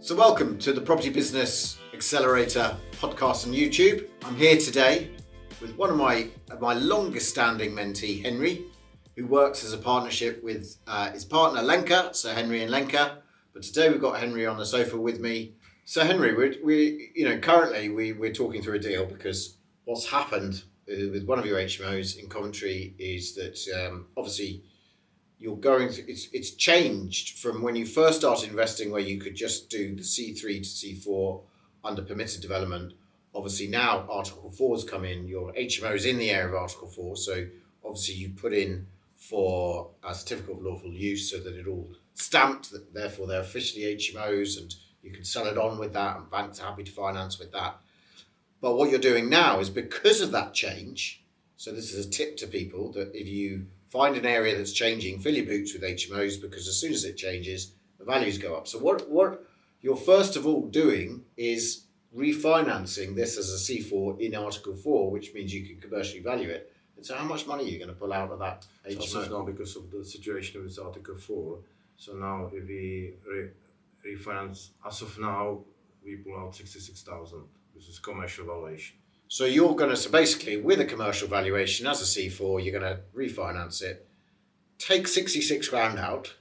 So welcome to the Property Business Accelerator podcast on YouTube. I'm here today with one of my longest standing mentee, Henry, who works as a partnership with his partner, Lenka, so Henry and Lenka. But today we've got Henry on the sofa with me. So Henry, currently we're talking through a deal because what's happened with one of your HMOs in Coventry is that obviously you're going through, it's changed from when you first started investing where you could just do the C3 to C4 under permitted development. Obviously now Article 4 has come in, your HMO is in the area of Article 4, so obviously you put in for a certificate of lawful use so that it all stamped, that therefore they're officially HMOs and you can sell it on with that and banks are happy to finance with that. But what you're doing now is because of that change, so this is a tip to people that if you find an area that's changing, fill your boots with HMOs because as soon as it changes, the values go up. So what you're first of all doing is refinancing this as a C4 in Article 4, which means you can commercially value it. And so how much money are you going to pull out of that HMO? So now because of the situation with Article 4, so now if we refinance, as of now, we pull out 66,000. This is commercial valuation. So you're going to, so basically with a commercial valuation as a C4, you're going to refinance it, take 66 grand out.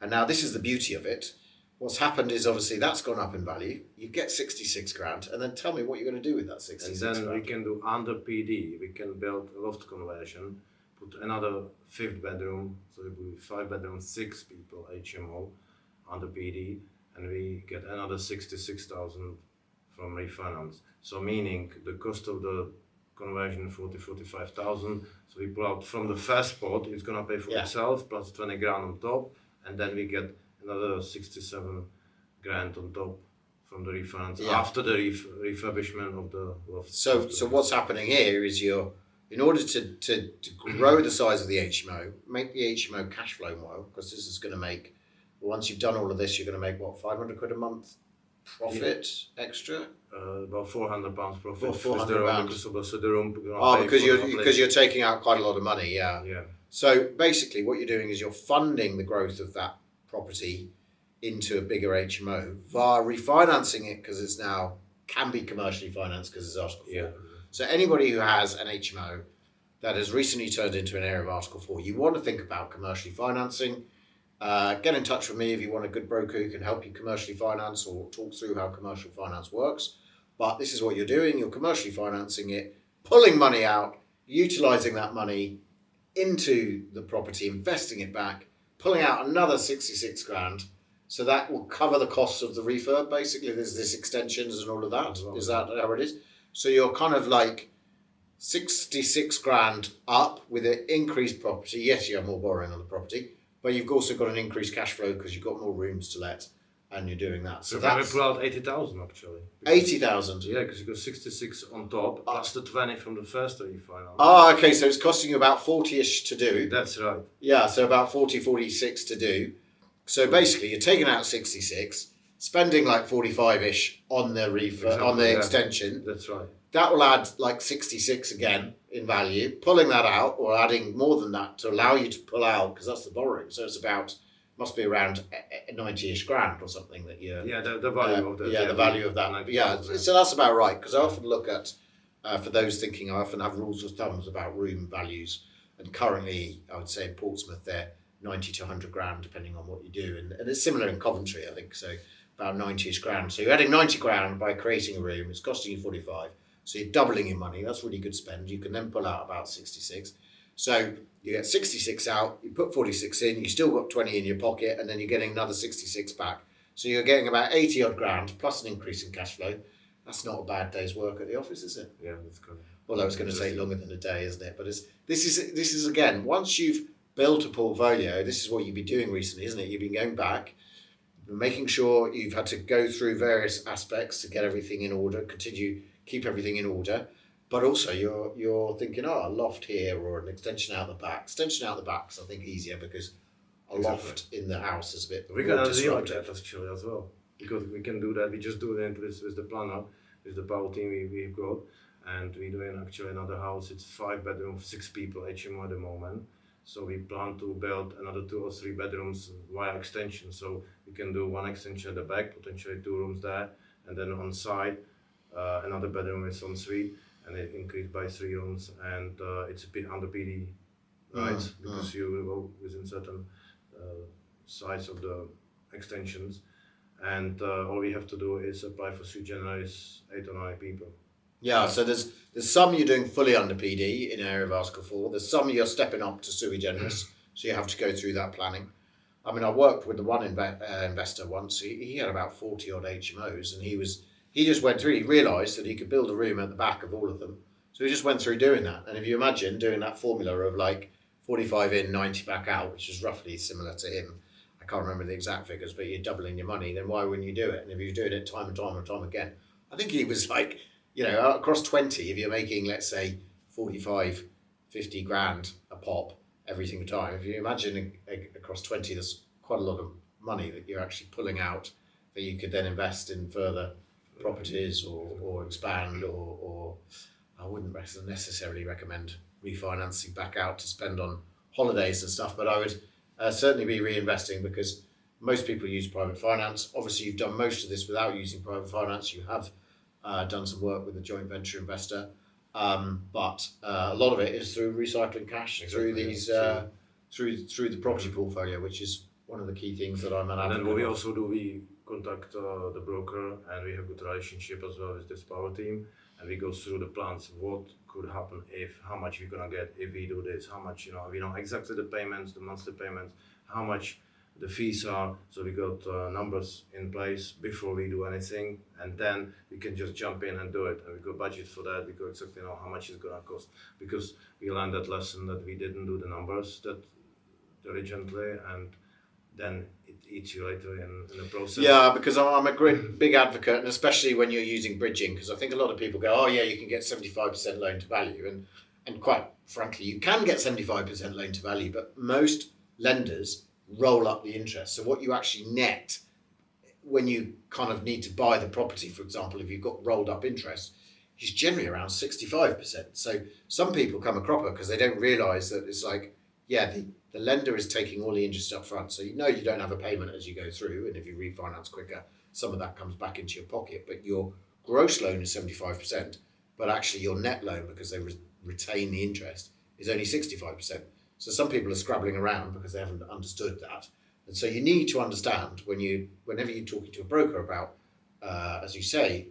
And now this is the beauty of it. What's happened is obviously that's gone up in value. You get 66 grand and then tell me what you're going to do with that 66 grand. And then we can do under PD, we can build a loft conversion, put another fifth bedroom, so it will be 5 bedrooms, 6 people, HMO, under PD, and we get another 66,000 from refinance. So meaning the cost of the conversion 45,000. So we pull out from the first pot, it's gonna pay for itself plus 20 grand on top, and then we get another 67 grand on top from the refinance after the refurbishment of the loft. So what's happening here is in order to grow the size of the HMO, make the HMO cash flow more, because this is going to make, once you've done all of this, you're going to make what, 500 quid a month profit extra? About £400 profit. Well, £400 because the room. Because you're taking out quite a lot of money, yeah. So basically, what you're doing is you're funding the growth of that property into a bigger HMO via refinancing it because it's now can be commercially financed because it's Article 4. So anybody who has an HMO that has recently turned into an area of Article 4, you want to think about commercially financing. Get in touch with me if you want a good broker who can help you commercially finance or talk through how commercial finance works. But this is what you're doing. You're commercially financing it, pulling money out, utilising that money into the property, investing it back, pulling out another 66 grand. So that will cover the costs of the refurb. Basically, there's this extensions and all of that. Is that how it is? So you're kind of like 66 grand up with an increased property. Yes, you have more borrowing on the property, but you've also got an increased cash flow because you've got more rooms to let and you're doing that. So that's... we pull out 80,000 actually. 80,000? Yeah, because you got 66 on top, plus the 20 from the first refinance. Oh, okay, so it's costing you about 40-ish to do. That's right. Yeah, so about 40, 46 to do. So basically you're taking out 66, spending like 45-ish on the extension. That's right. That will add like 66 again in value, pulling that out or adding more than that to allow you to pull out because that's the borrowing. So it's about, must be around 90-ish grand or something that you're... Yeah, the value of that. Yeah, the value of that. Yeah, so that's about right because I often look at, for those thinking, I often have rules of thumbs about room values. And currently, I would say in Portsmouth, they're 90 to 100 grand depending on what you do. And it's similar in Coventry, I think, so about 90-ish grand. So you're adding 90 grand by creating a room, it's costing you 45. So you're doubling your money. That's really good spend. You can then pull out about 66. So you get 66 out, you put 46 in, you still got 20 in your pocket, and then you're getting another 66 back. So you're getting about 80 odd grand plus an increase in cash flow. That's not a bad day's work at the office, is it? Yeah, that's good. Although it's going to take longer than a day, isn't it? But this is again, once you've built a portfolio, this is what you've been doing recently, isn't it? You've been going back, making sure you've had to go through various aspects to get everything in order, keep everything in order, but also you're thinking, a loft here or an extension out the back. Extension out the back is I think easier because a loft in the house is a bit we can deal with that actually as well because we can do that. We just do it with the planner, with the power team we've got, and we're doing actually another house. It's 5 bedroom, 6 people HMO at the moment, So we plan to build another 2 or 3 bedrooms via extension. So we can do one extension at the back, potentially 2 rooms there, and then on side another bedroom is en suite, and it increased by 3 rooms, and it's a bit under PD rights because you will go within certain size of the extensions, and all we have to do is apply for sui generis 8 or 9 people. Yeah, so there's some you're doing fully under PD in area of Article 4. There's some you're stepping up to sui generis, so you have to go through that planning. I mean, I worked with the one investor once. He had about 40 odd HMOs, and he just went through. He realised that he could build a room at the back of all of them, so he just went through doing that. And if you imagine doing that formula of like 45 in, 90 back out, which is roughly similar to him. I can't remember the exact figures, but you're doubling your money. Then why wouldn't you do it? And if you're doing it time and time and time again, I think he was like, across 20, if you're making, let's say, 45, 50 grand a pop every single time, if you imagine across 20, there's quite a lot of money that you're actually pulling out that you could then invest in further properties or expand or I wouldn't necessarily recommend refinancing back out to spend on holidays and stuff, but I would certainly be reinvesting because most people use private finance. Obviously, you've done most of this without using private finance. You have done some work with a joint venture investor, but a lot of it is through recycling cash through these through the property portfolio, which is one of the key things that I'm an advocate. And then what we also do, we contact the broker, and we have good relationship as well with this power team, and we go through the plans. What could happen if, how much we're gonna get if we do this, how much, we know exactly the payments, the monthly payments, how much the fees are, so we got numbers in place before we do anything, and then we can just jump in and do it, and we got budget for that, we go exactly know how much it's gonna cost, because we learned that lesson that we didn't do the numbers that diligently, and then it eats you later in the process. Yeah, because I'm a great big advocate, and especially when you're using bridging, because I think a lot of people go, oh yeah, you can get 75% loan to value, and quite frankly, you can get 75% loan to value, but most lenders roll up the interest. So what you actually net when you kind of need to buy the property, for example, if you've got rolled up interest, is generally around 65%. So some people come a cropper because they don't realise that it's like, yeah, the lender is taking all the interest up front. So you don't have a payment as you go through, and if you refinance quicker, some of that comes back into your pocket. But your gross loan is 75%, but actually your net loan, because they retain the interest, is only 65%. So some people are scrabbling around because they haven't understood that. And so you need to understand whenever you're talking to a broker about, as you say,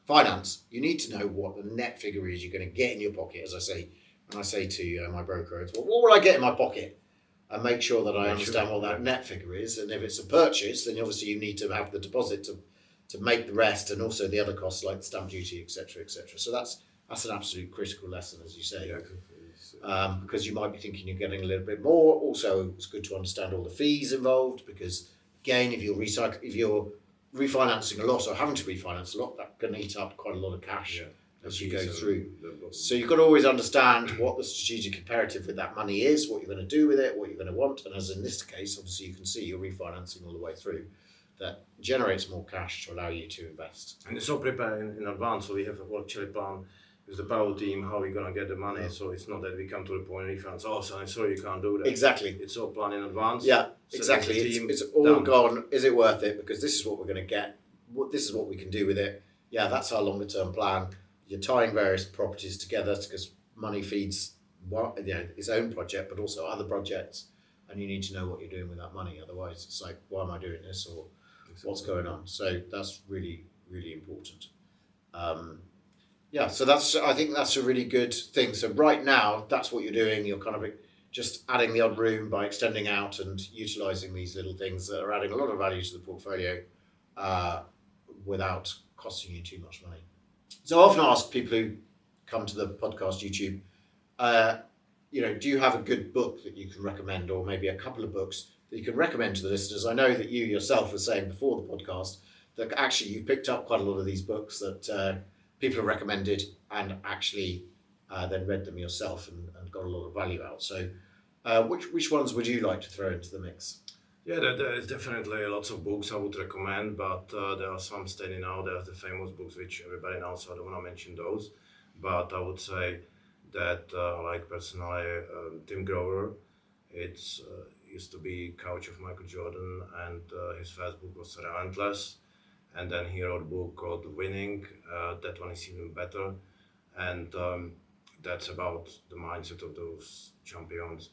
finance, you need to know what the net figure is you're going to get in your pocket. As I say, when I say to my broker, it's, well, what will I get in my pocket? And make sure that I understand what that net figure is. And if it's a purchase, then obviously you need to have the deposit to make the rest, and also the other costs like stamp duty, etc., etc. So that's an absolute critical lesson, as you say. Yeah. Because you might be thinking you're getting a little bit more. Also, it's good to understand all the fees involved, because again, if you're refinancing a lot or having to refinance a lot, that can eat up quite a lot of cash as you go through. So you've got to always understand what the strategic imperative with that money is, what you're going to do with it, what you're going to want. And as in this case, obviously you can see you're refinancing all the way through. That generates more cash to allow you to invest. And it's all prepared in advance, so we have actually plan with the power team how we're gonna get the money. Yeah. So it's not that we come to the point and refinance, oh, sorry, you can't do that. Exactly. It's all planned in advance. Yeah, so exactly. It's all gone. Is it worth it? Because this is what we're going to get. This is what we can do with it. Yeah, that's our longer term plan. You're tying various properties together because money feeds its own project, but also other projects, and you need to know what you're doing with that money. Otherwise, it's like, why am I doing this, or what's going on? So that's really, really important. So I think that's a really good thing. So right now, that's what you're doing. You're kind of just adding the odd room by extending out and utilising these little things that are adding a lot of value to the portfolio without costing you too much money. So I often ask people who come to the podcast YouTube, do you have a good book that you can recommend, or maybe a couple of books that you can recommend to the listeners? I know that you yourself were saying before the podcast that actually you've picked up quite a lot of these books that people have recommended, and actually then read them yourself and got a lot of value out. So which ones would you like to throw into the mix? Yeah, there is definitely lots of books I would recommend, but there are some standing out. There's the famous books which everybody knows, so I don't want to mention those. But I would say that I like personally. Tim Grover, it's used to be coach of Michael Jordan, and his first book was Relentless, and then he wrote a book called Winning. That one is even better, and that's about the mindset of those champions,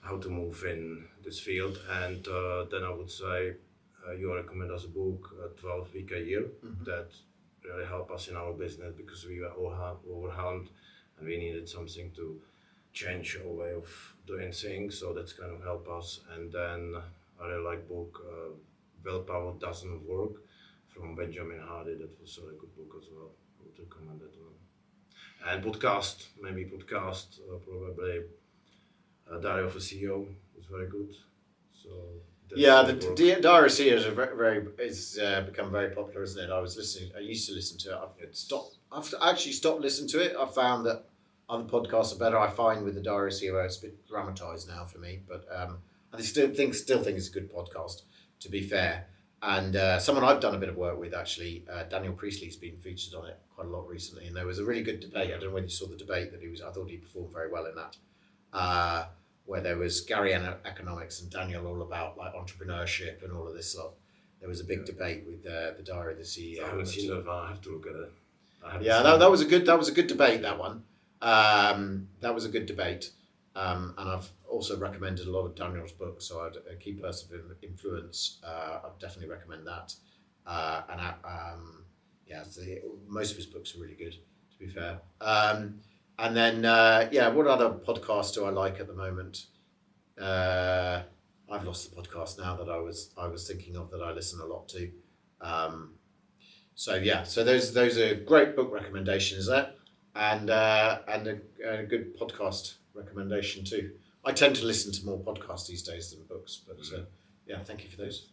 how to move in this field. And then I would say you recommend us a book, 12 Week a Year, that really helped us in our business because we were overwhelmed and we needed something to change our way of doing things. So that's kind of helped us. And then I really like book Willpower Doesn't Work from Benjamin Hardy. That was a really good book as well. I would recommend that one. And podcast, probably Diary of a CEO is very good. So yeah, the Diary of a CEO is become very popular, isn't it? I used to listen to it. I've actually stopped listening to it. I found that other podcasts are better. I find with the Diary of a CEO it's a bit dramatized now for me, but I still think it's a good podcast, to be fair. And someone I've done a bit of work with, actually, Daniel Priestley's been featured on it quite a lot recently, and there was a really good debate. I don't know whether you saw the debate that I thought he performed very well in that, where there was Gary economics and Daniel all about like entrepreneurship and all of this stuff. There was a big debate with the Diary of the CEO. I haven't seen it. I have to look at it. That was a good debate. That one. That was a good debate. And I've also recommended a lot of Daniel's books, so A Key Person of Influence. I'd definitely recommend that. Most of his books are really good, to be fair. And then, what other podcasts do I like at the moment? I've lost the podcast now that I was thinking of that I listen a lot to. So those are great book recommendations there, and a good podcast recommendation too. I tend to listen to more podcasts these days than books, but thank you for those.